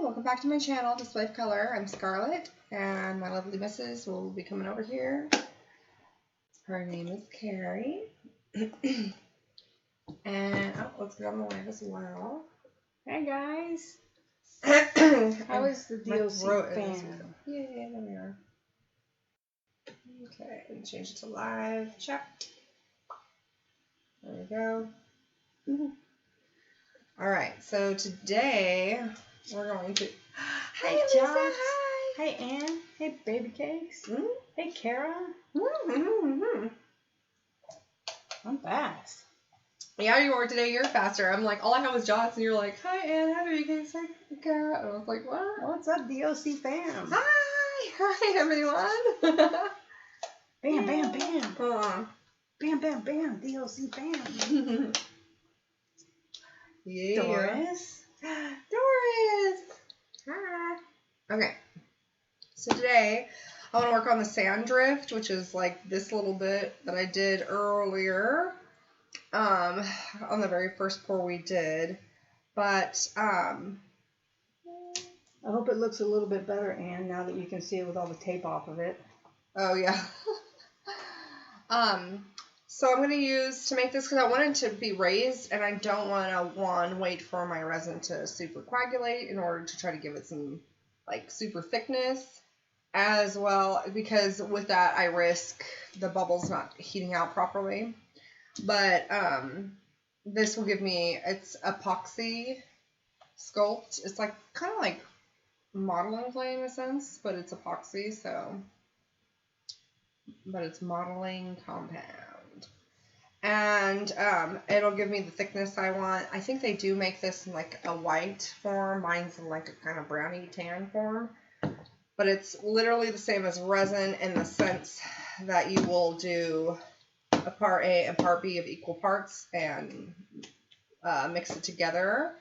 welcome back to my channel, Display of Color. I'm Scarlett, and my lovely missus will be coming over here. Her name is Carrie. And, let's get on the live as well. Hey guys. How is the DLC fan? Yeah, there we are. Okay, and change it to live chat. There we go. Alright, so today we're going to... Hey, Lisa, hi! Hey, Ann. Hey, Baby Cakes. Mm-hmm. Hey, Kara. Mm-hmm. I'm fast. Yeah, you are today. You're faster. I'm like, all I have was Jots, and you're like, hi, Ann. Hi, Baby Cakes. Hi, Kara. And I was like, what? What's up, DOC fam? Hi! Hi, everyone. Bam, bam, bam. Bam, bam, bam. DOC fam. Yeah. Doris. Doris. Hi. Okay. So today, I want to work on the sand drift, which is like this little bit that I did earlier, on the very first pour we did. But, I hope it looks a little bit better, Ann, now that you can see it with all the tape off of it. Oh, yeah. So I'm going to use, to make this, because I want it to be raised, and I don't want to, wait for my resin to super coagulate in order to try to give it some, like, super thickness, as well, because with that, I risk the bubbles not heating out properly. But, this will give me, it's Apoxie Sculpt. It's like, kind of like modeling clay in a sense, but it's epoxy, so, but it's modeling compound. And it'll give me the thickness I want. I think they do make this in like a white form. Mine's in like a kind of browny tan form. But it's literally the same as resin in the sense that you will do a part A and part B of equal parts and mix it together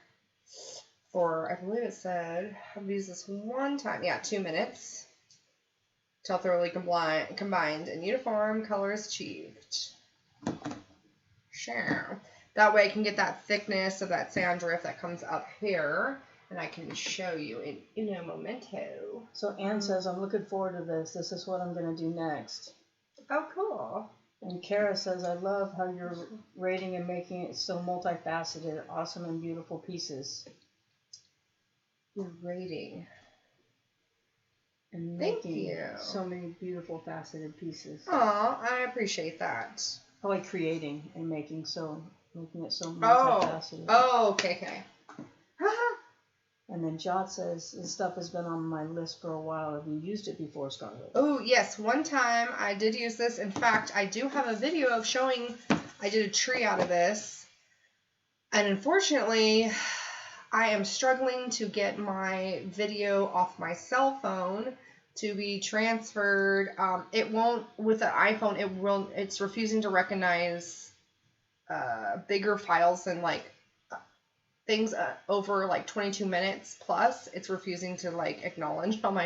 for, I believe it said, I've used this one time. Yeah, 2 minutes. Till thoroughly combined and uniform color is achieved. Sure. That way I can get that thickness of that sand drift that comes up here, and I can show you in uno momento. So Ann says, I'm looking forward to this. This is what I'm going to do next. Oh, cool. And Kara says, I love how you're rating and making it so multifaceted, awesome and beautiful pieces. You're rating. And Thank making you. So many beautiful faceted pieces. Aw, I appreciate that. I like creating and making it so multifaceted. Oh, okay. And then Jot says, this stuff has been on my list for a while. Have you used it before, Scarlett? Oh, yes. One time I did use this. In fact, I do have a video of showing I did a tree out of this. And unfortunately, I am struggling to get my video off my cell phone to be transferred. It won't, with the iPhone, it's refusing to recognize bigger files than like things over like 22 minutes plus. It's refusing to like acknowledge on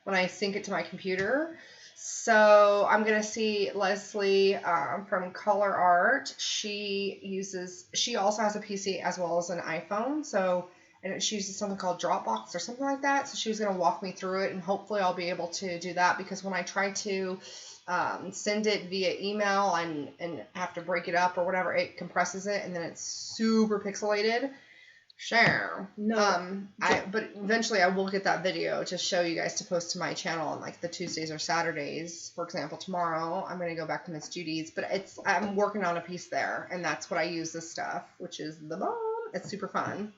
when I sync it to my computer. So I'm gonna see Leslie from Color Art. She also has a PC as well as an iPhone. And she uses something called Dropbox or something like that. So she was going to walk me through it, and hopefully I'll be able to do that, because when I try to send it via email and have to break it up or whatever, it compresses it, and then it's super pixelated. Sure. No. But eventually I will get that video to show you guys to post to my channel on like the Tuesdays or Saturdays. For example, tomorrow I'm going to go back to Miss Judy's, but I'm working on a piece there, and that's what I use this stuff, which is the bomb. It's super fun.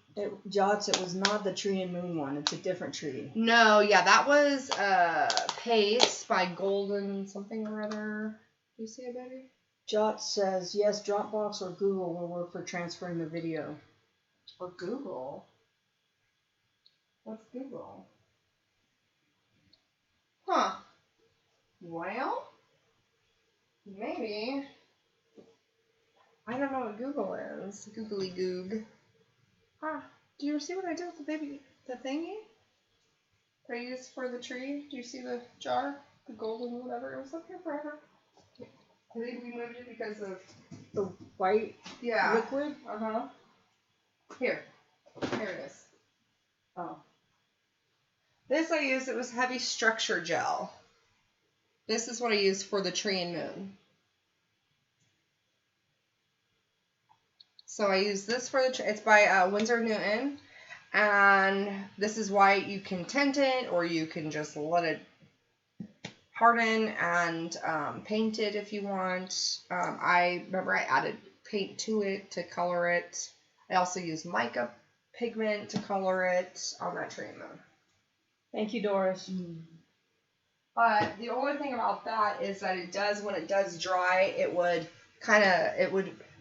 Jots, it was not the Tree and Moon one. It's a different tree. No, yeah, that was Paste by Golden something or other. Do you see it, baby? Jots says, yes, Dropbox or Google will work for transferring the video. Or Google? What's Google? Huh. Well, maybe. I don't know what Google is. Googly goog. Ah, do you ever see what I did with the thingy? That I used for the tree? Do you see the jar? The golden whatever? It was up here forever. I think we moved it because of the white liquid? Uh-huh. Here it is. Oh. This I used, it was heavy structure gel. This is what I used for the tree and moon. So I use this for the, it's by Winsor Newton. And this is white. You can tint it or you can just let it harden and paint it if you want. I remember I added paint to it to color it. I also used mica pigment to color it on that tree and moon. Thank you, Doris. But the only thing about that is that it does, when it does dry, it would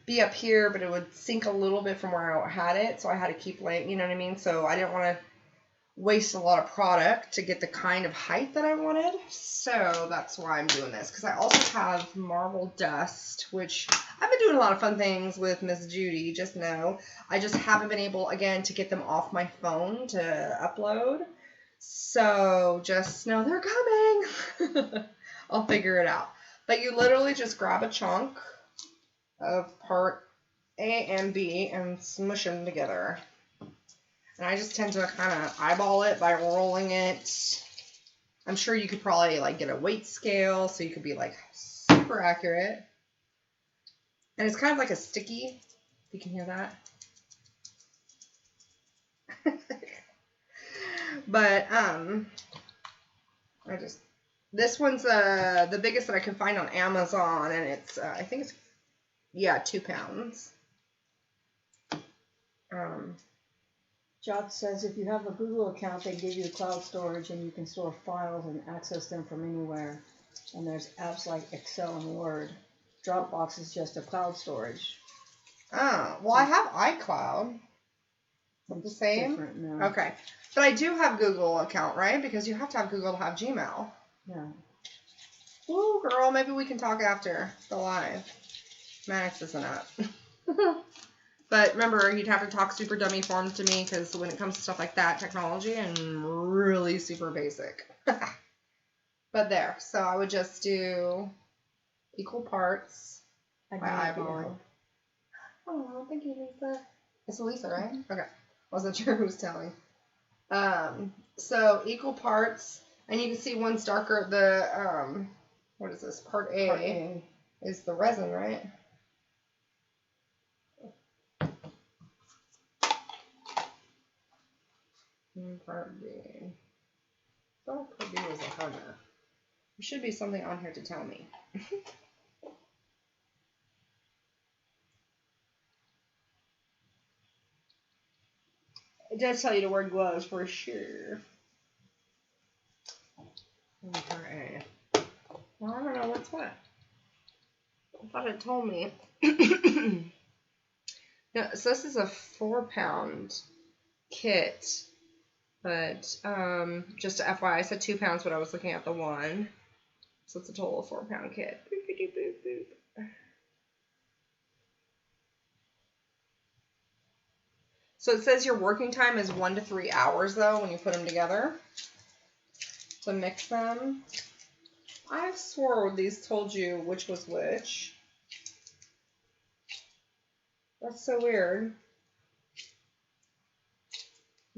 be up here, but it would sink a little bit from where I had it. So I had to keep laying, you know what I mean? So I didn't want to waste a lot of product to get the kind of height that I wanted. So that's why I'm doing this. Because I also have marble dust, which I've been doing a lot of fun things with Miss Judy. Just know I just haven't been able, again, to get them off my phone to upload. So just know they're coming. I'll figure it out. But you literally just grab a chunk of part A and B and smush them together. And I just tend to kind of eyeball it by rolling it. I'm sure you could probably like get a weight scale so you could be like super accurate. And it's kind of like a sticky, if you can hear that. But this one's the biggest that I can find on Amazon, and it's I think it's 2 pounds. Jot says if you have a Google account, they give you cloud storage and you can store files and access them from anywhere. And there's apps like Excel and Word. Dropbox is just a cloud storage. Oh, well, I have iCloud. The same? Different now. Okay. But I do have Google account, right? Because you have to have Google to have Gmail. Yeah. Woo, girl, maybe we can talk after the live. Max isn't up. But remember, you'd have to talk super dummy form to me because when it comes to stuff like that, technology, I'm really super basic. But there. So I would just do equal parts by eyeballing. Oh, thank you, Lisa. It's Lisa, right? Okay. Wasn't sure who was telling. So equal parts, and you can see one's darker. The what is this? Part A is the resin, right? And part B. Oh, part B was a hard enough. There should be something on here to tell me. It does tell you to wear gloves for sure. Part A. Well, I don't know what's what. I thought it told me. No, so this is a 4-pound kit, but just to FYI, I said 2 pounds, but I was looking at the one, so it's a total of 4-pound kit. Boop, boop, boop, boop. So it says your working time is 1 to 3 hours though when you put them together to mix them. I swore these told you which was which. That's so weird.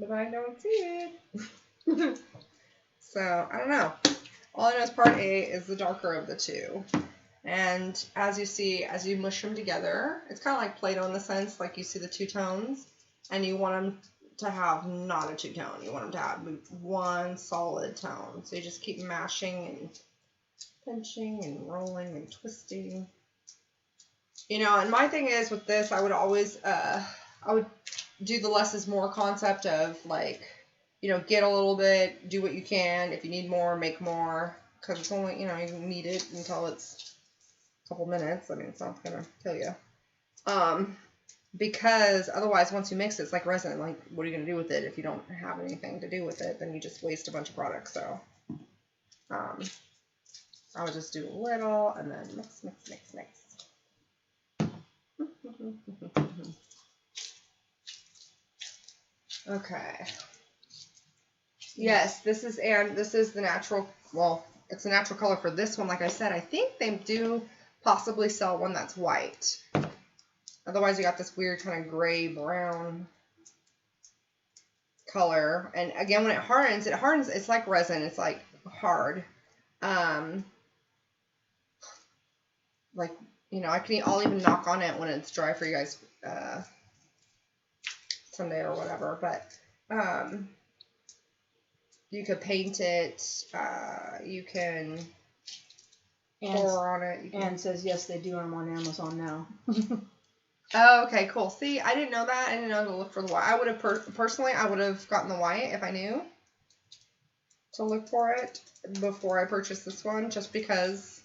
But I don't see it. So, I don't know. All I know is part A is the darker of the two. And as you see, as you mush them together, it's kind of like Play-Doh in the sense, like you see the two tones, and you want them to have not a two-tone. You want them to have one solid tone. So you just keep mashing and pinching and rolling and twisting. You know, and my thing is with this, I would always, I would do the less is more concept of like, you know, get a little bit, do what you can. If you need more, make more. Because it's only, you know, you need it until it's a couple minutes. I mean, it's not going to kill you. Because otherwise, once you mix it, it's like resin. Like, what are you going to do with it? If you don't have anything to do with it, then you just waste a bunch of product. So, I would just do a little and then mix, mix, mix, mix. Okay. Yes, this is the natural, well, it's a natural color for this one. Like I said, I think they do possibly sell one that's white. Otherwise, you got this weird kind of gray brown color. And again, when it hardens, it's like resin. It's like hard. Like, you know, I'll even knock on it when it's dry for you guys someday or whatever. But you could paint it. You can pour on it. Anne says yes, they do. I'm on Amazon now. Oh, okay, cool. See, I didn't know that. I didn't know to look for the white. I would have personally, I would have gotten the white if I knew to look for it before I purchased this one, just because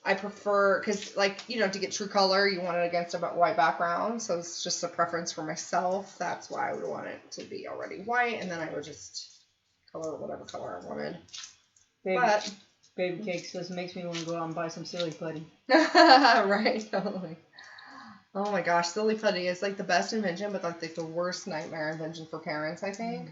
I prefer, because, like, you know, to get true color, you want it against a white background, so it's just a preference for myself. That's why I would want it to be already white, and then I would just color whatever color I wanted. Baby Cake says, makes me want to go out and buy some silly putty. Right, totally. Oh my gosh, silly putty is like the best invention, but like the worst nightmare invention for parents, I think.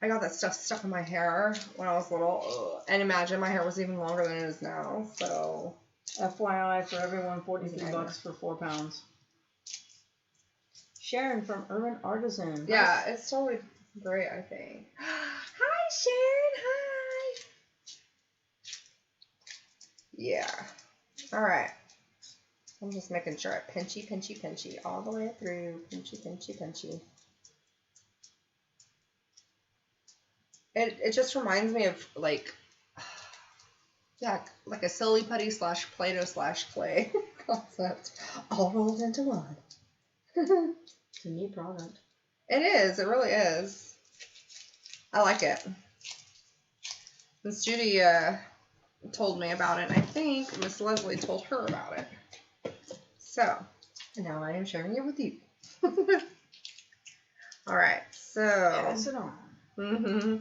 I got that stuff stuck in my hair when I was little. Ugh. And imagine my hair was even longer than it is now, so. FYI for everyone, $43 for 4 pounds. Sharon from Urban Artisan. Yeah, it's totally great, I think. Hi, Sharon. Hi. Yeah. All right. I'm just making sure I pinchy all the way through. Pinchy. It just reminds me of like, yeah, like a silly putty / Play-Doh / clay concept all rolled into one. It's a neat product. It is. It really is. I like it. Miss Judy told me about it, and I think Miss Leslie told her about it. So, now I am sharing it with you. All right, so. Pass it on. Mm-hmm.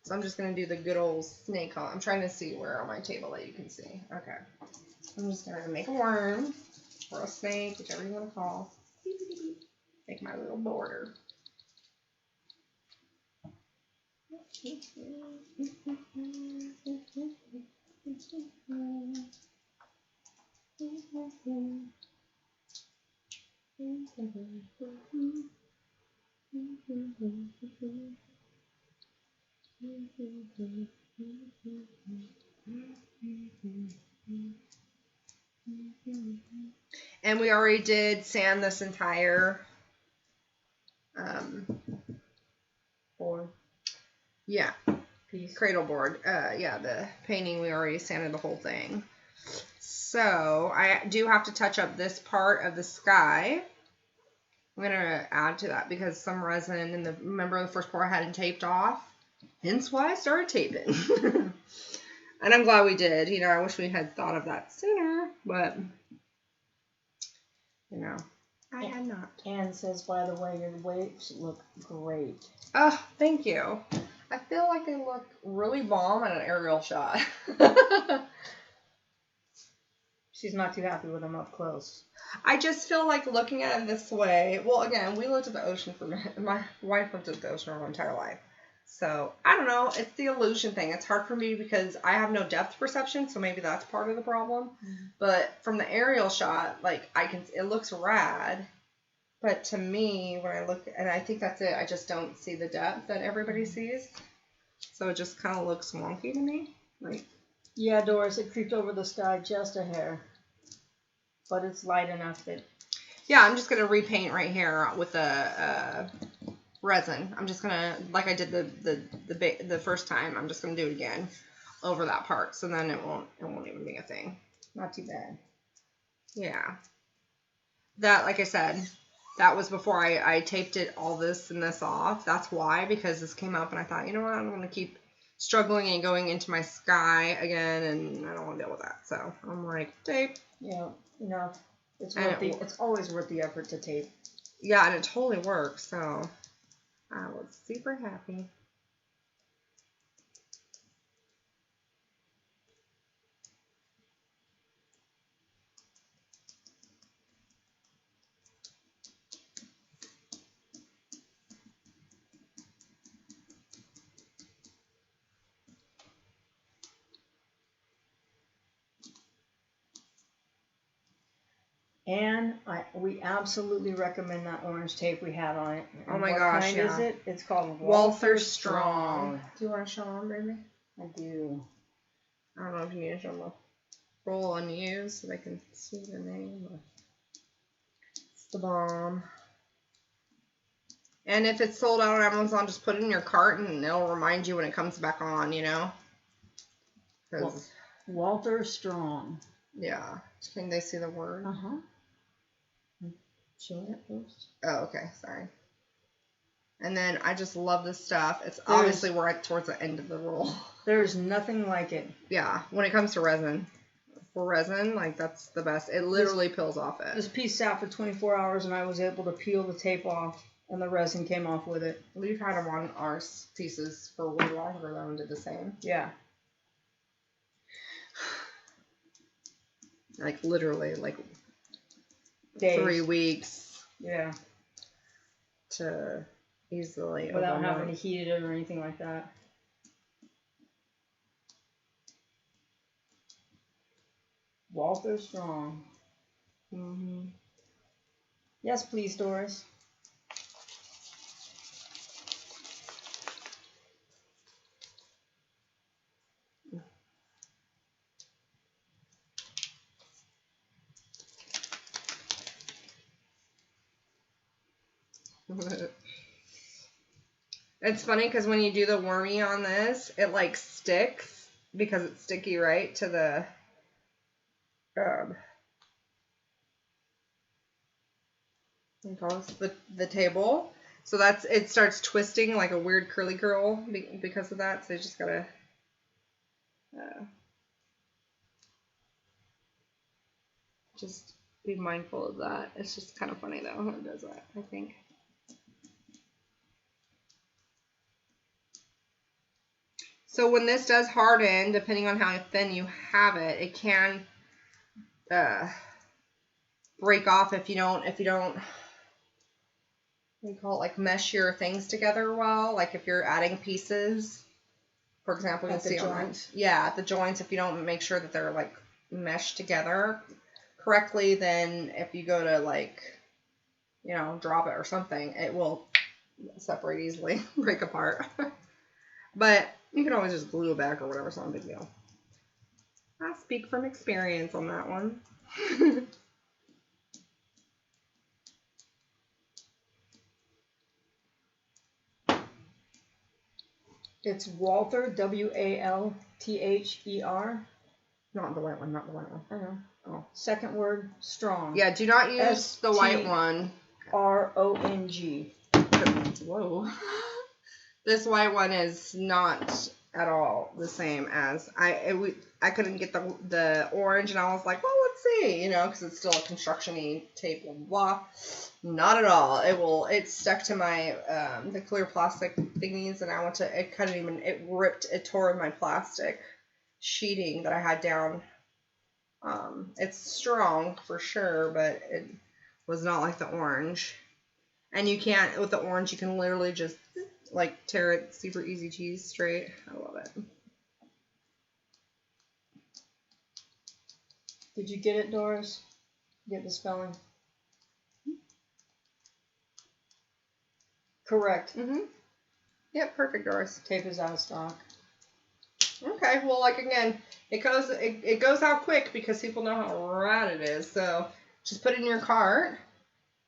So I'm just going to do the good old snake hunt. I'm trying to see where on my table that you can see. Okay. I'm just going to make a worm or a snake, whichever you want to call. Make my little border. And we already did sand this entire board. Yeah. Piece. Cradle board. Yeah, the painting, we already sanded the whole thing. So I do have to touch up this part of the sky. I'm going to add to that because some resin in remember the first part I hadn't taped off? Hence why I started taping. And I'm glad we did. You know, I wish we had thought of that sooner, but, you know, I had not. Anne says, by the way, your waves look great. Oh, thank you. I feel like they look really bomb in an aerial shot. She's not too happy with them up close. I just feel like looking at it this way. Well, again, we lived at the ocean my wife lived at the ocean her entire life. So, I don't know. It's the illusion thing. It's hard for me because I have no depth perception, so maybe that's part of the problem. Mm-hmm. But from the aerial shot, like, it looks rad. But to me, when I look, and I think that's it, I just don't see the depth that everybody sees. So it just kind of looks wonky to me. Like, yeah, Doris, it creeped over the sky just a hair. But it's light enough that... Yeah, I'm just going to repaint right here with the resin. I'm just going to, like I did the first time, I'm just going to do it again over that part. So then it won't even be a thing. Not too bad. Yeah. That, like I said, that was before I taped all this and this off. That's why, because this came up and I thought, you know what, I don't want to keep struggling and going into my sky again, and I don't want to deal with that. So I'm like, tape. Yeah, enough. It's always worth the effort to tape. Yeah, and it totally works. So I was super happy. And we absolutely recommend that orange tape we have on it. And oh my what gosh, kind yeah. is it? It's called Walther Strong. Do you want to show them, baby? I do. I don't know if you need to show them the roll on you so they can see the name. It's the bomb. And if it's sold out on Amazon, just put it in your cart and it'll remind you when it comes back on, you know? Walther Strong. Yeah. Can they see the word? Uh-huh. Showing it first. Oh, okay. Sorry. And then I just love this stuff. It's obviously we're towards the end of the roll. There's nothing like it. Yeah. When it comes to resin. For resin, like, that's the best. It literally peels off it. This piece sat for 24 hours and I was able to peel the tape off and the resin came off with it. We've had them on our pieces for way longer though and did the same. Yeah. Like, literally, like, Days. 3 weeks. Yeah. To easily without having to heat it or anything like that. Walther Strong. Mm-hmm. Yes, please, Doris. It's funny because when you do the wormy on this, it like sticks because it's sticky, right, to the what do you call this? The table. So that's it starts twisting like a weird curly curl because of that. So you just gotta just be mindful of that. It's just kind of funny though when it does that, I think. So when this does harden, depending on how thin you have it, it can break off if you don't what do you call it, like mesh your things together well. Like if you're adding pieces, for example, you'll see on at the joints, if you don't make sure that they're like meshed together correctly, then if you go to like, you know, drop it or something, it will separate easily, break apart. But you can always just glue it back or whatever, it's not a big deal. I speak from experience on that one. It's Walther, W-A-L-T-H-E-R. Not the white one, not the white one. I know. Oh. Second word, strong. Yeah, do not use the white one. R-O-N-G. Whoa. This white one is not at all the same as I couldn't get the orange, and I was like, well, let's see, you know, because it's still a construction-y tape, blah, blah, blah. Not at all. It stuck to my the clear plastic thingies, and it tore my plastic sheeting that I had down. It's strong for sure, but it was not like the orange. And you can't, with the orange, you can literally just like tear it super easy cheese straight. I love it. Did you get it, Doris? Get the spelling? Correct. Mm-hmm. Yep, perfect, Doris. Tape is out of stock. Okay, well, like again, it goes out quick because people know how rad it is. So just put it in your cart,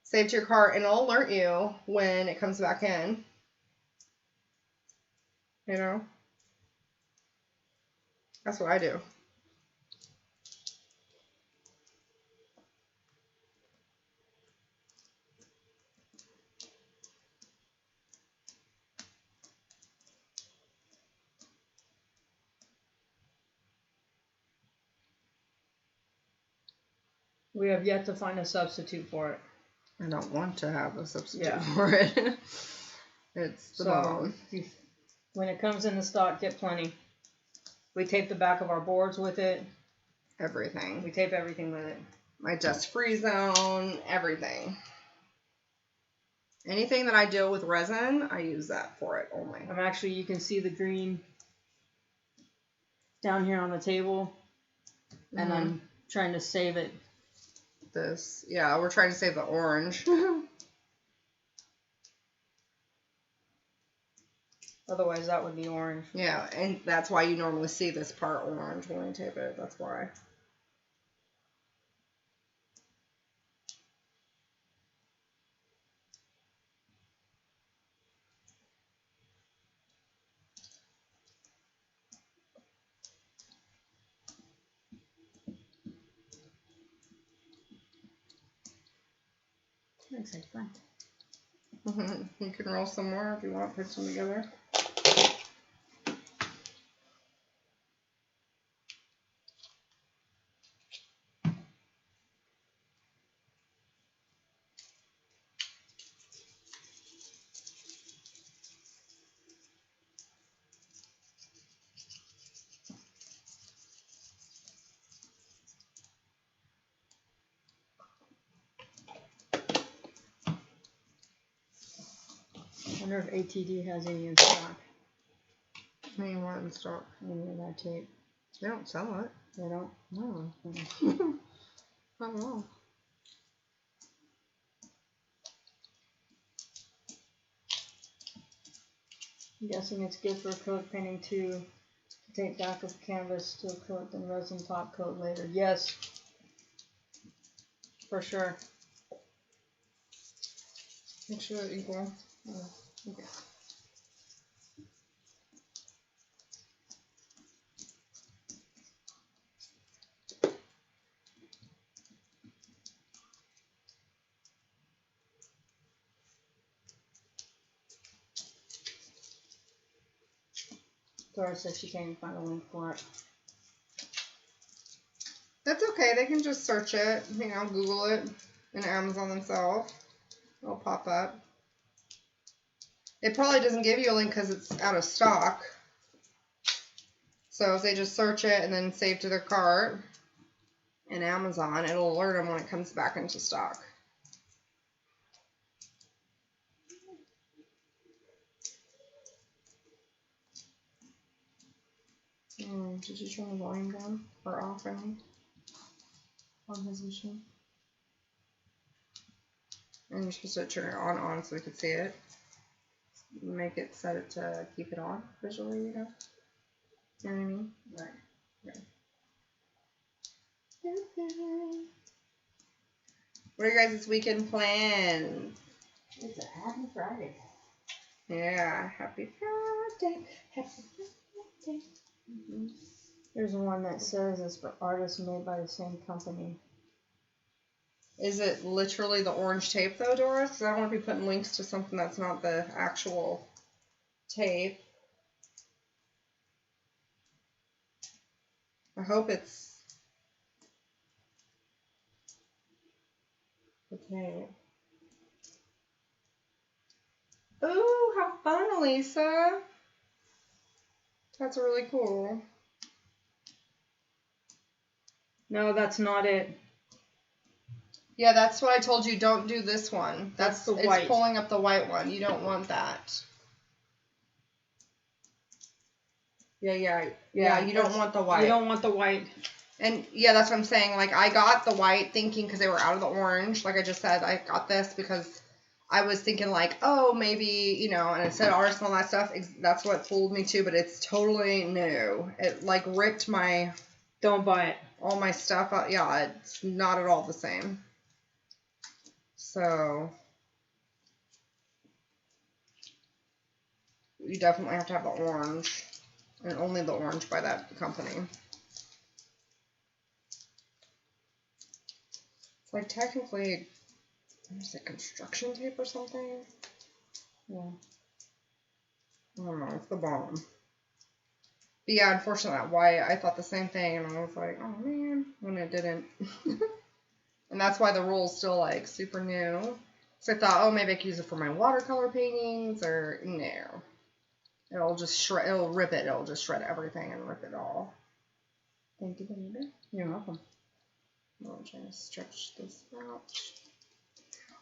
save it to your cart, and it'll alert you when it comes back in. You know? That's what I do. We have yet to find a substitute for it. I don't want to have a substitute for it. It's the bomb. When it comes into stock, get plenty. We tape the back of our boards with it. Everything. We tape everything with it. My dust-free zone, everything. Anything that I deal with resin, I use that for it only. You can see the green down here on the table. And I'm trying to save it this. Yeah, we're trying to save the orange. Otherwise, that would be orange. Yeah, and that's why you normally see this part orange when I tape it. That's why. Looks like fun. You can roll some more if you want, put some together. I wonder if ATD has any in stock. I mean, what in stock? Any of that tape. They don't sell it. They don't? No. Mm. Not at all. I'm guessing it's good for acrylic painting to tape back of canvas to acrylic and resin top coat later. Yes. For sure. Make sure they're equal. Okay. Dora says she can't even find a link for it. That's okay. They can just search it. You know, Google it in Amazon themselves. It'll pop up. It probably doesn't give you a link because it's out of stock. So if they just search it and then save to their cart in Amazon, it'll alert them when it comes back into stock. Did you turn the volume down or off? I mean, on his machine. And you're supposed to turn it on so we could see it. Make it set it to keep it on visually, you know? You know what I mean? Right. Okay. What are your guys' weekend plans? It's a happy Friday. Yeah, happy Friday. Happy Friday. Mm-hmm. There's one that says it's for artists made by the same company. Is it literally the orange tape though, Doris? Because I don't want to be putting links to something that's not the actual tape. I hope it's the tape. Ooh, how fun, Elisa. That's really cool. No, that's not it. Yeah, that's what I told you. Don't do this one. That's the white. It's pulling up the white one. You don't want that. Yeah, you don't want the white. You don't want the white. And yeah, that's what I'm saying. Like, I got the white thinking because they were out of the orange. Like I just said, I got this because I was thinking like, oh, maybe, you know, and it said artist and all that stuff. That's what fooled me too, but it's totally new. It like ripped my... Don't buy it. All my stuff out. Yeah, it's not at all the same. So you definitely have to have the orange, and only the orange by that company. It's like technically, is it construction tape or something? Yeah. I don't know. It's the bottom. But yeah, unfortunately, that white, I thought the same thing, and I was like, oh man, when it didn't. And that's why the roll's still like super new. So I thought, oh, maybe I could use it for my watercolor paintings, or no. It'll just shred, it'll rip it, it'll just shred everything and rip it all. Thank you, baby. You're welcome. I'm trying to stretch this out.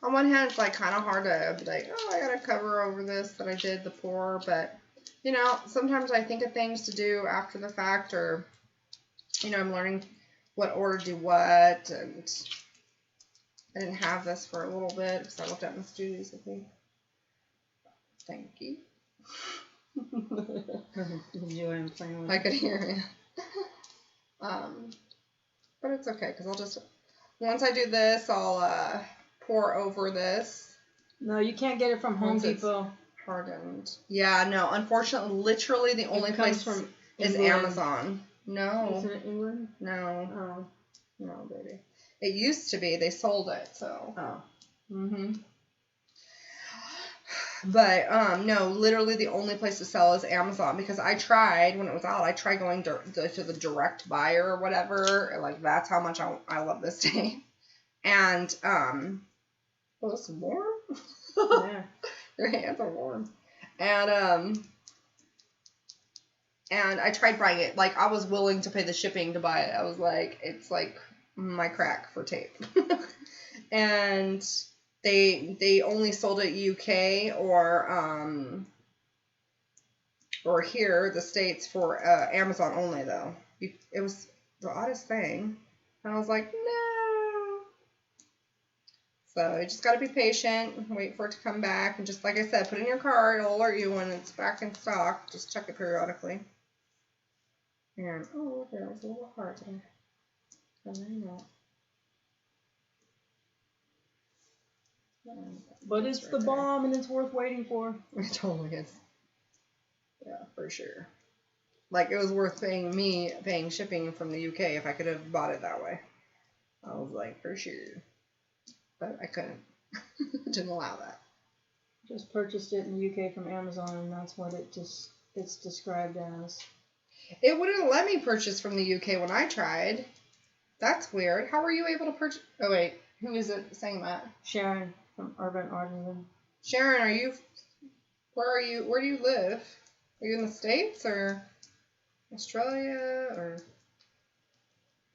On one hand, it's like kind of hard to be like, oh, I gotta cover over this that I did the pour, but you know, sometimes I think of things to do after the fact, or you know, I'm learning what order to do what, and I didn't have this for a little bit because I looked at Miss Judy's with me. Thank you. Enjoying playing with I could hear it. But it's okay because I'll just, once I do this, I'll pour over this. No, you can't get it from Home Depot. Hardened. Yeah, no. Unfortunately, literally the only place from is Amazon. No. Isn't it England? No. Oh. No, baby. It used to be. They sold it, so. Oh. Mm-hmm. But, no, literally the only place to sell is Amazon because I tried, when it was out, I tried going to the direct buyer or whatever. Like, that's how much I love this tape. And, oh, it's warm? Yeah. Your hands are warm. And I tried buying it. Like, I was willing to pay the shipping to buy it. I was like, it's like my crack for tape. And they only sold it UK or here, the States, for Amazon only, though. It was the oddest thing. And I was like, no. So you just got to be patient and wait for it to come back. And just like I said, put it in your cart. It'll alert you when it's back in stock. Just check it periodically. And, oh, there was a little heart there. But it's right the bomb and it's worth waiting for. It totally is. Yeah, for sure. Like, it was worth paying shipping from the UK if I could have bought it that way. I was like, for sure. But I couldn't. Didn't allow that. Just purchased it in the UK from Amazon, and that's what it's described as. It wouldn't let me purchase from the UK when I tried. That's weird. How were you able to purchase? Oh, wait. Who is it saying that? Sharon from Urban Artisan. Sharon, where do you live? Are you in the States or Australia or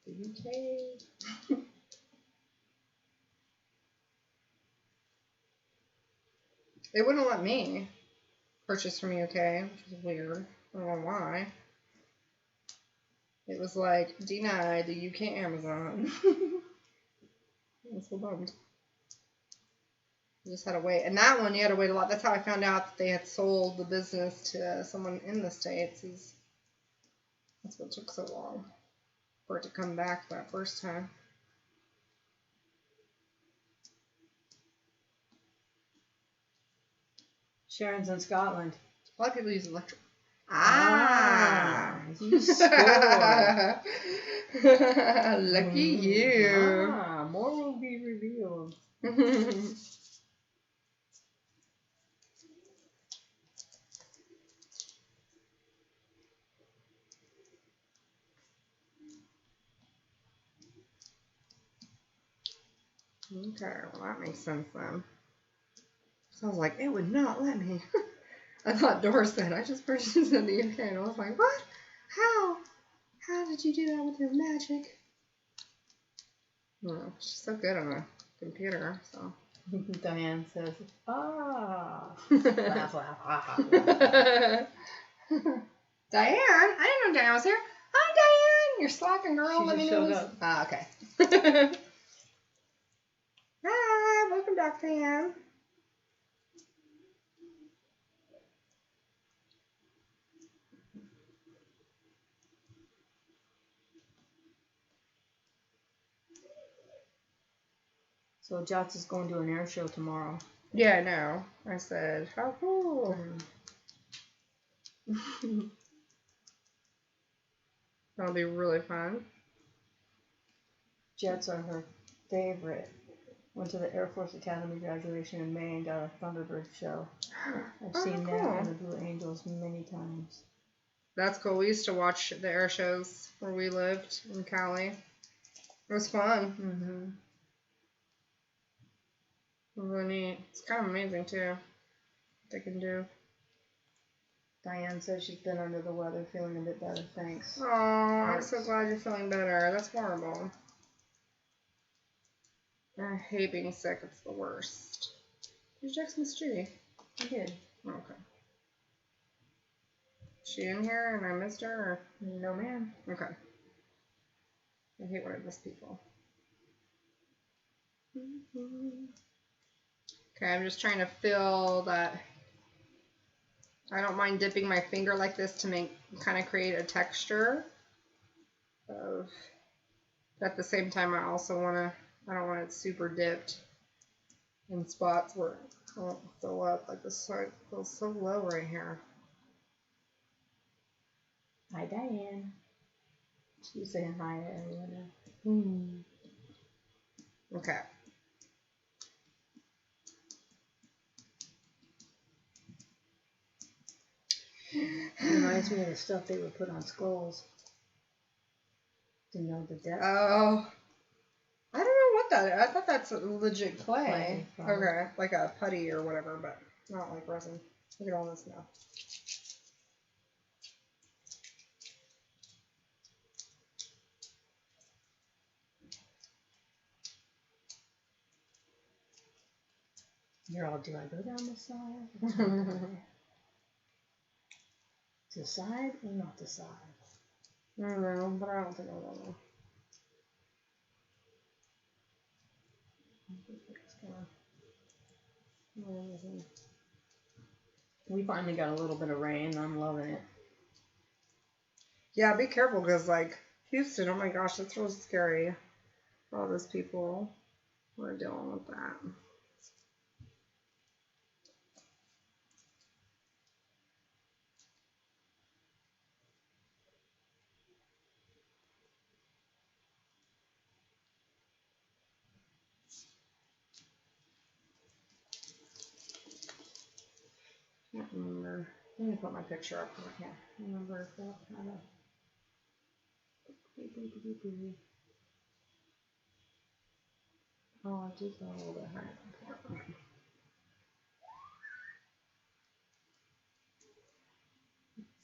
the UK? It wouldn't let me purchase from UK, which is weird. I don't know why. It was like, denied the UK Amazon. I'm so bummed. You just had to wait. And that one, you had to wait a lot. That's how I found out that they had sold the business to someone in the States. That's what took so long for it to come back that first time. Sharon's in Scotland. A lot of people use electric. You scored. Lucky you. More will be revealed. Okay, well that makes sense then. So I was like, it would not let me. I thought Doris said, I just purchased it in the UK, and I was like, what? How? How did you do that with your magic? Well, she's so good on a computer, so. Diane says, laugh, laugh. Diane? I didn't know Diane was here. Hi, Diane. You're slacking, girl. She Let me just know. showed up. Ah, okay. Hi, welcome back, Diane. So Jots is going to an air show tomorrow. Yeah, I know. I said, how cool. That'll be really fun. Jets are her favorite. Went to the Air Force Academy graduation in May and got a Thunderbird show. I've seen cool. that and the Blue Angels many times. That's cool. We used to watch the air shows where we lived in Cali. It was fun. Mm-hmm. Really neat. It's kind of amazing too. What they can do. Diane says she's been under the weather, feeling a bit better. Thanks. Oh, I'm so glad you're feeling better. That's horrible. I hate being sick. It's the worst. Did you text Miss Judy? I did. Okay. Is she in here and I missed her? Or? No, ma'am. Okay. I hate when I miss people. Okay, I'm just trying to fill that. I don't mind dipping my finger like this to kind of create a texture of, but at the same time I also I don't want it super dipped in spots where it won't fill up. Like this side feels so low right here. Hi, Diane. She's saying hi to everyone. Okay. It reminds me of the stuff they would put on skulls to know the depth. Oh, I don't know what that is. I thought that's legit clay. Okay, like a putty or whatever, but not like resin. Look at all this now. You're all, do I go down the side? The side or not the side? I don't know, but I don't think I will. We finally got a little bit of rain. I'm loving it. Yeah, be careful because, like, Houston, oh my gosh, that's really scary. All those people who are dealing with that. I can't remember. Let me put my picture up here. I can't remember if that had a. Oh, I just got a little bit higher.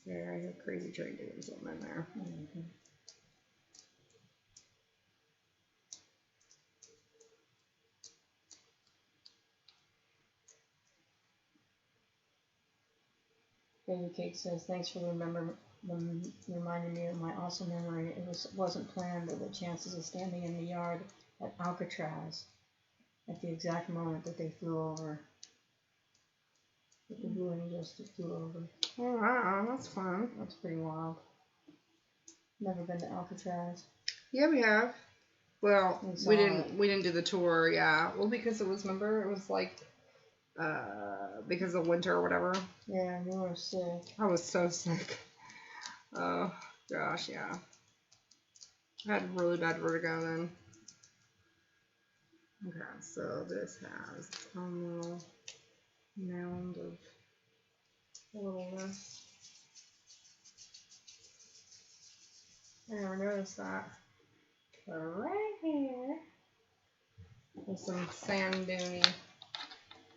There, I have crazy train doing something in there. Baby Cake says, thanks for reminding me of my awesome memory. It wasn't planned, but the chances of standing in the yard at Alcatraz at the exact moment that they flew over. That the Blue Angels flew over. Oh, wow, that's fun. That's pretty wild. Never been to Alcatraz. Yeah, we have. Well, we didn't do the tour, yeah. Well, because it was, remember, it was like, because of winter or whatever. Yeah, you were sick. I was so sick. Oh, gosh, yeah. I had really bad vertigo then. Okay, so this has its own little mound of littleness. I never noticed that. But right here, there's some sand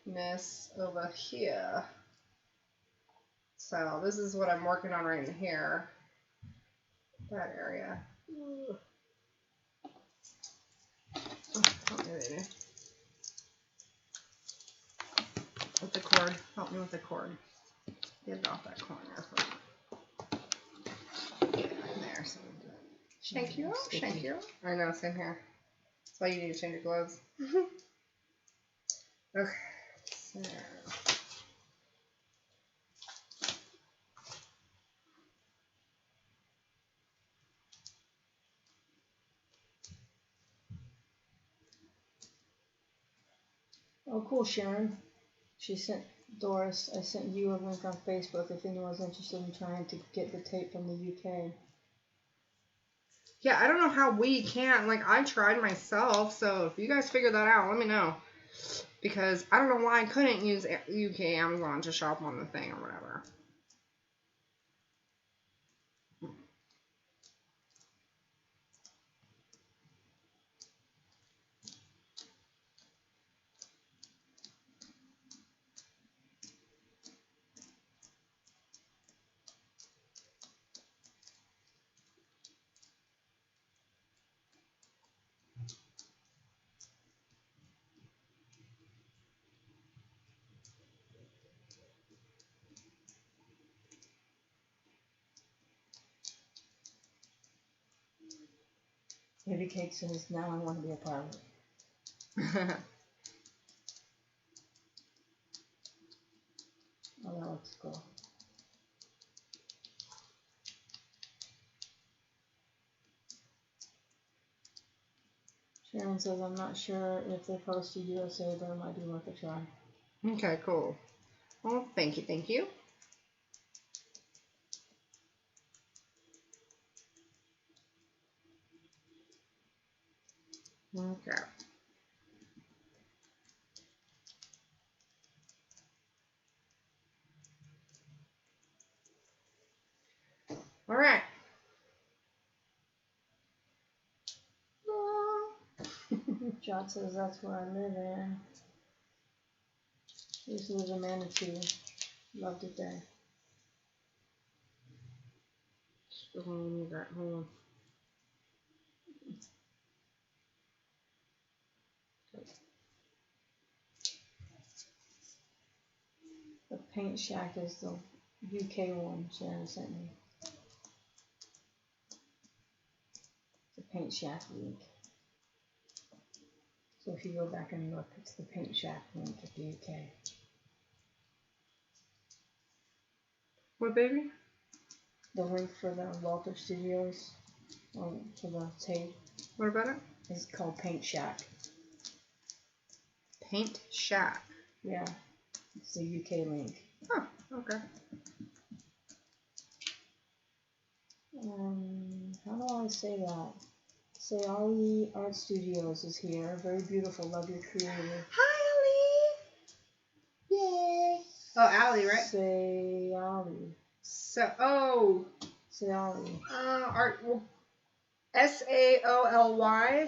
dune-ness over here. So this is what I'm working on right in here. That area. Ooh. Oh, help me, baby. With the cord. Help me with the cord. Get it off that corner for me. Yeah, there. So thank you. Thank you. I know, same here. That's why you need to change your gloves. Okay. So. Oh, cool, Sharon. She sent Doris, I sent you a link on Facebook if anyone's interested in trying to get the tape from the UK. Yeah, I don't know how we can't. Like, I tried myself, so if you guys figure that out, let me know. Because I don't know why I couldn't use UK Amazon to shop on the thing or whatever. Baby Cake says, now I want to be a pilot. Oh, that looks cool. Sharon says, I'm not sure if they posted USA, but it might be worth a try. Okay, cool. Well, thank you, thank you. Okay. All right. John says that's where I live in. I used to live in Manitou. Loved it there. Hold on. The Paint Shack is the UK one Sharon sent me. The Paint Shack link. So if you go back and look, it's the Paint Shack link at the UK. What, baby? The link for the Walter Studios, for the tape. What about it? It's called Paint Shack. Paint Shack. Yeah, it's the UK link. Oh, okay. How do I say that? Say Ali Art Studios is here. Very beautiful. Love your creator. Hi, Ali. Yay! Oh, Ali, right? Say Ali. Say Ali. Art. Well, Saoly.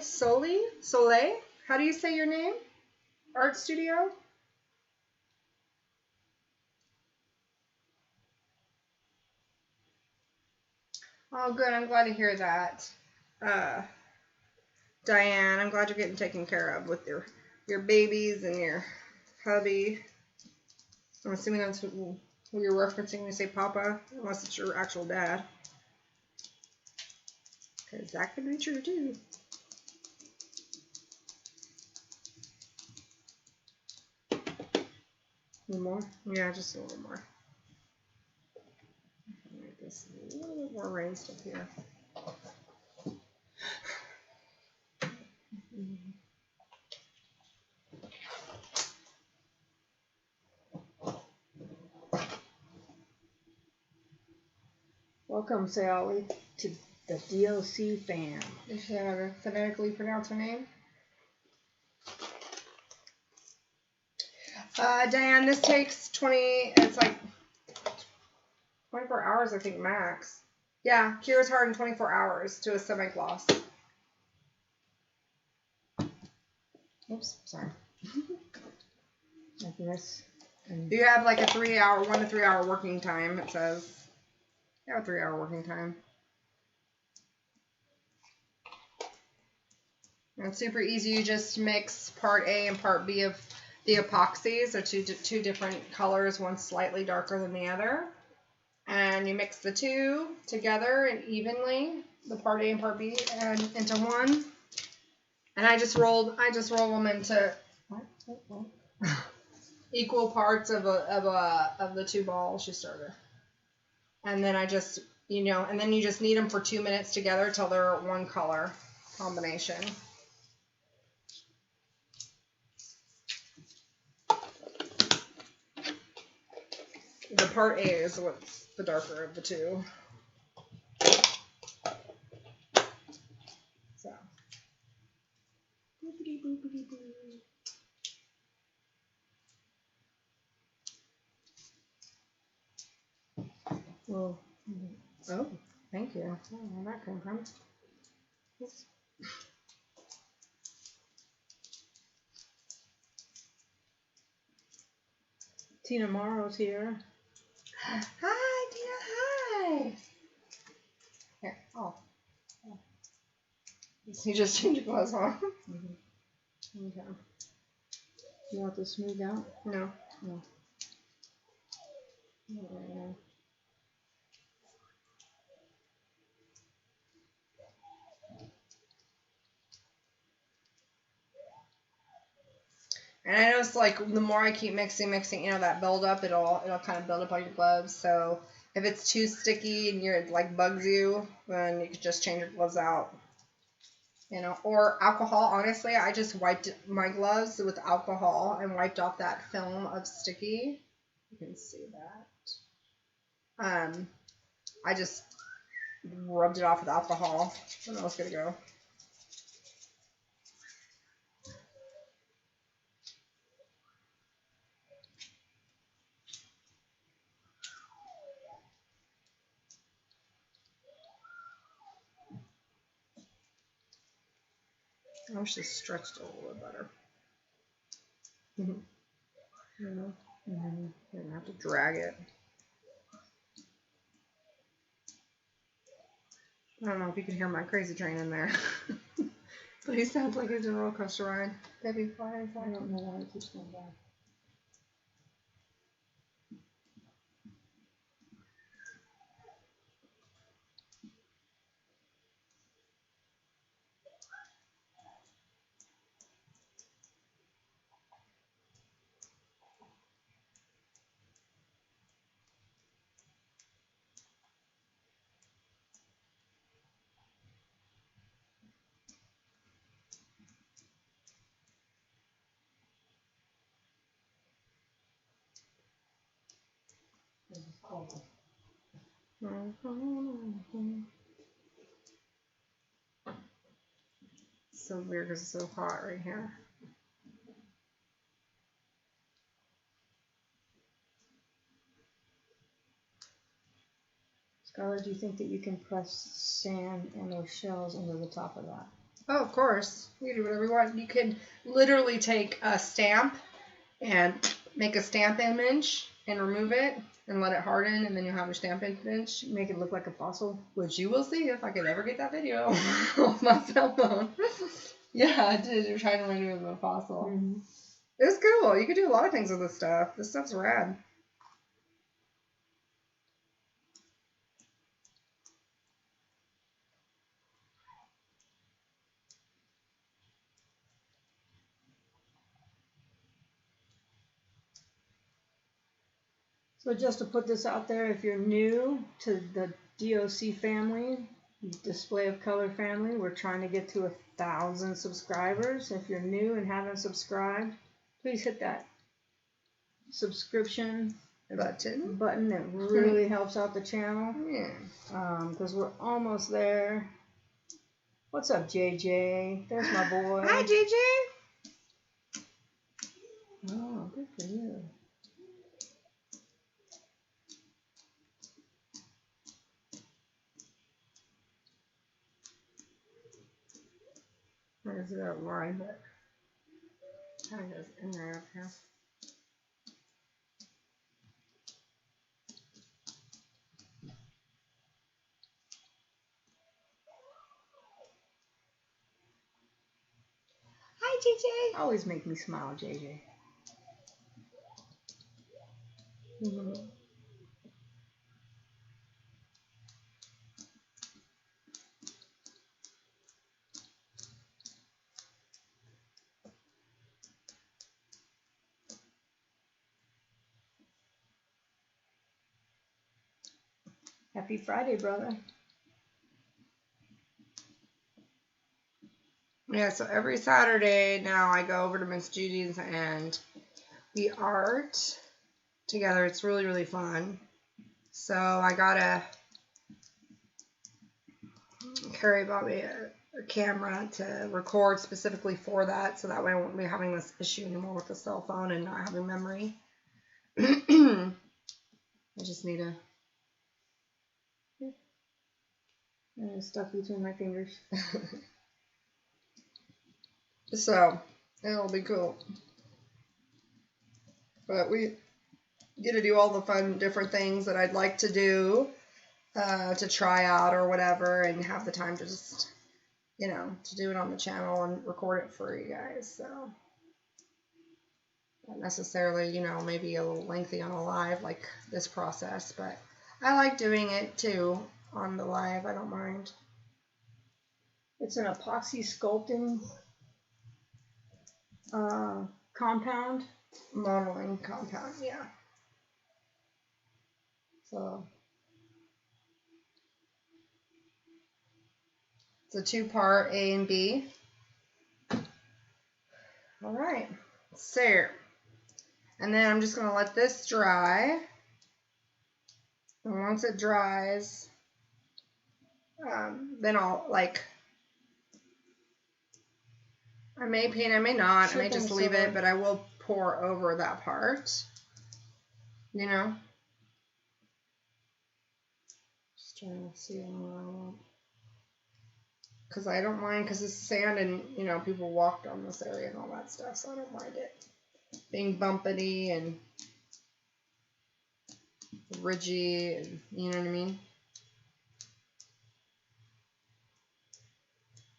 Soleil. How do you say your name? Art Studio. Oh, good. I'm glad to hear that. Diane, I'm glad you're getting taken care of with your babies and your hubby. I'm assuming that's who you're referencing when you say Papa, unless it's your actual dad. Because that could be true too. Any more? Yeah, just a little more. Make this a little bit more raised up here. Welcome, say Ali, to the DLC fam. Is that how to phonetically pronounce her name? Diane, this takes it's like 24 hours, I think, max. Yeah, cures hard in 24 hours to a semi-gloss. Oops, sorry. Like this. You have like a 1 to 3 hour working time, it says. You have a 3 hour working time. And it's super easy. You just mix part A and part B of the epoxies. They're two different colors, one slightly darker than the other. And you mix the two together and evenly, the part A and part B, and into one. And I just roll them into equal parts of the two balls. She started. And then I just, and then you just knead them for 2 minutes together till they're one color combination. The part A is what's the darker of the two. So. Boopity boopity boo. Well, Oh, thank you. I don't know where that came from. Oops. Tina Morrow's here. Hi, Tina. Hi. Here. Oh. You just changed your clothes, huh? Mm-hmm. Okay. You want this smooth out? No. No. And I noticed like the more I keep mixing, you know, that buildup, it'll kind of build up on your gloves. So if it's too sticky and it like bugs you, then you could just change your gloves out. You know, or alcohol. Honestly, I just wiped my gloves with alcohol and wiped off that film of sticky. You can see that. I just rubbed it off with alcohol. I don't know what's gonna go. I wish this stretched a little bit better. You know, didn't have to drag it. I don't know if you can hear my crazy train in there. But he sounds like he's in a roller coaster ride. Baby, fly inside. I don't know why it keeps going back. It's so weird because it's so hot right here. Scarlett, do you think that you can press sand and those shells into the top of that? Oh, of course. You can do whatever you want. You can literally take a stamp and make a stamp image and remove it and let it harden, and then you'll have your stamp image. Make it look like a fossil? Which you will see if I could ever get that video on my cell phone. Yeah, I did. You're trying to remove a fossil. Mm-hmm. It's cool. You can do a lot of things with this stuff. This stuff's rad. So just to put this out there, if you're new to the DOC family, Display of Color family, we're trying to get to 1,000 subscribers. If you're new and haven't subscribed, please hit that subscription button. That really helps out the channel. Yeah. Because we're almost there. What's up, JJ? There's my boy. Hi, JJ. Oh, good for you. There's that line, but kind of goes in there up here. Hi, JJ. Always make me smile, JJ. Mm-hmm. Happy Friday, brother. Yeah, so every Saturday now I go over to Miss Judy's and we art together. It's really, really fun. So Carrie bought me a camera to record specifically for that, so that way I won't be having this issue anymore with the cell phone and not having memory. I just need a... And it's stuck between my fingers. So, it'll be cool. But we get to do all the fun different things that I'd like to do, to try out or whatever, and have the time to just, you know, to do it on the channel and record it for you guys. So, not necessarily, you know, maybe a little lengthy on a live like this process, but I like doing it too on the live. I don't mind. It's an epoxy sculpting compound. Modeling compound, yeah. So it's a 2-part A and B. All right, so, and then I'm just gonna let this dry. And once it dries, then I'll I may paint, I may not, I may just leave it, but I will pour over that part, you know? Just trying to see what I want. Because I don't mind, because it's sand and, you know, people walked on this area and all that stuff, so I don't mind it being bumpity and ridgy, and, you know what I mean?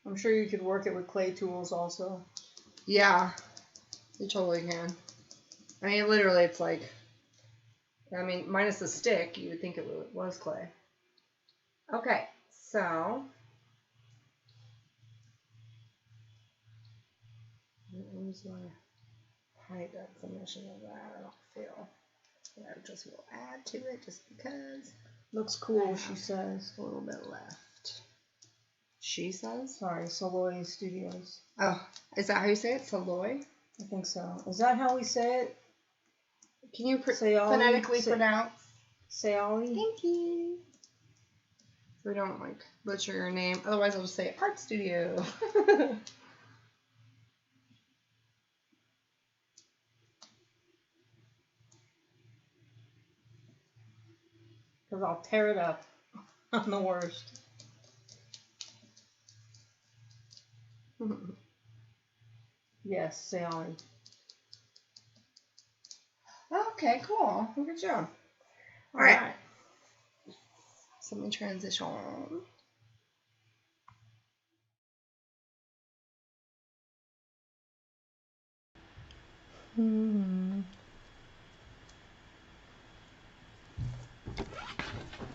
I'm sure you could work it with clay tools also. Yeah, you totally can. I mean, literally, it's like, I mean, minus the stick, you would think it was clay. Okay, so where's my high definition of that? I don't feel that I just will add to it just because. Looks cool, she says. A little bit left. She says? Sorry, Soloy Studios. Oh, is that how you say it? Soloy? I think so. Is that how we say it? Can you phonetically pronounce? Sayali? Thank you. So we don't butcher your name. Otherwise, I'll just say Art Studio. Because I'll tear it up. I'm the worst. Yes, Sayali. Okay, cool. Good job. All right. So let me transition.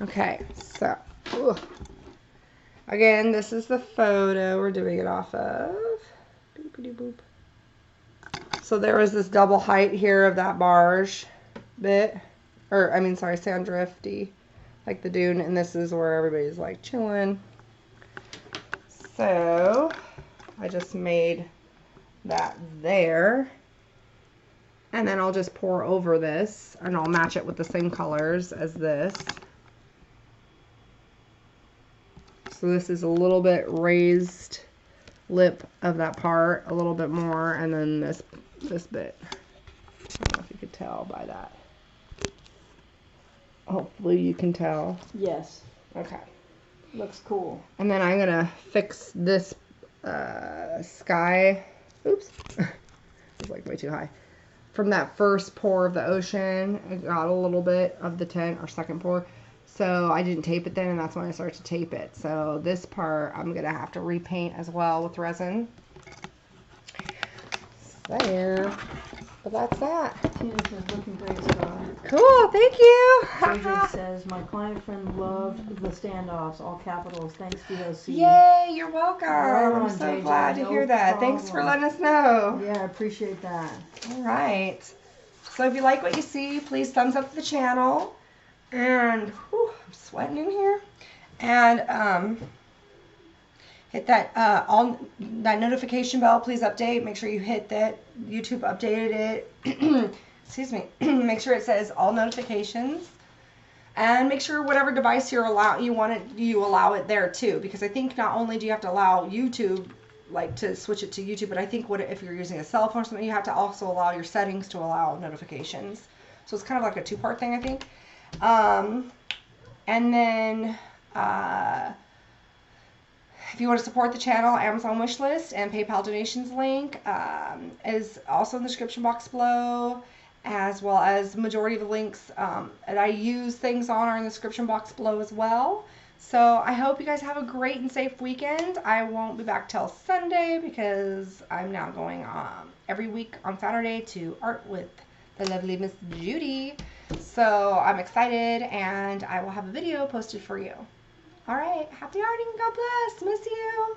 Okay, so again, this is the photo we're doing it off of. Boopity boop. So there was this double height here of that barge bit, or I mean, sorry, sand drifty, like the dune, and this is where everybody's like chilling. So I just made that there, and then I'll just pour over this, and I'll match it with the same colors as this. So this is a little bit raised lip of that part, a little bit more, and then this bit. I don't know if you could tell by that. Hopefully you can tell. Yes. Okay. Looks cool. And then I'm gonna fix this sky. Oops. It's like way too high. From that first pour of the ocean, I got a little bit of the tint, or second pour. So I didn't tape it then, and that's when I started to tape it. So this part I'm gonna have to repaint as well with resin. So, but that's that. Tina says, looking great, Scott. Cool, thank you. JJ says, my client friend loved the standoffs, all capitals. Thanks, DOC. Yay, you're welcome. Right on, I'm so JJ, glad to no hear that. problem. Thanks for letting us know. Yeah, I appreciate that. All right. So if you like what you see, please thumbs up the channel. And whew, I'm sweating in here. And hit that that notification bell. Please update. Make sure you hit that. YouTube updated it. Excuse me. Make sure it says all notifications. And make sure whatever device you allow it there too. Because I think not only do you have to allow YouTube, like to switch it to YouTube, but I think if you're using a cell phone or something, you have to also allow your settings to allow notifications. So it's kind of like a two-part thing, I think. And then if you want to support the channel, Amazon wishlist and PayPal donations link is also in the description box below, as well as the majority of the links that I use things on are in the description box below as well. So I hope you guys have a great and safe weekend. I won't be back till Sunday because I'm now going every week on Saturday to art with the lovely Miss Judy. So I'm excited, and I will have a video posted for you. All right, happy arting. God bless. Miss you.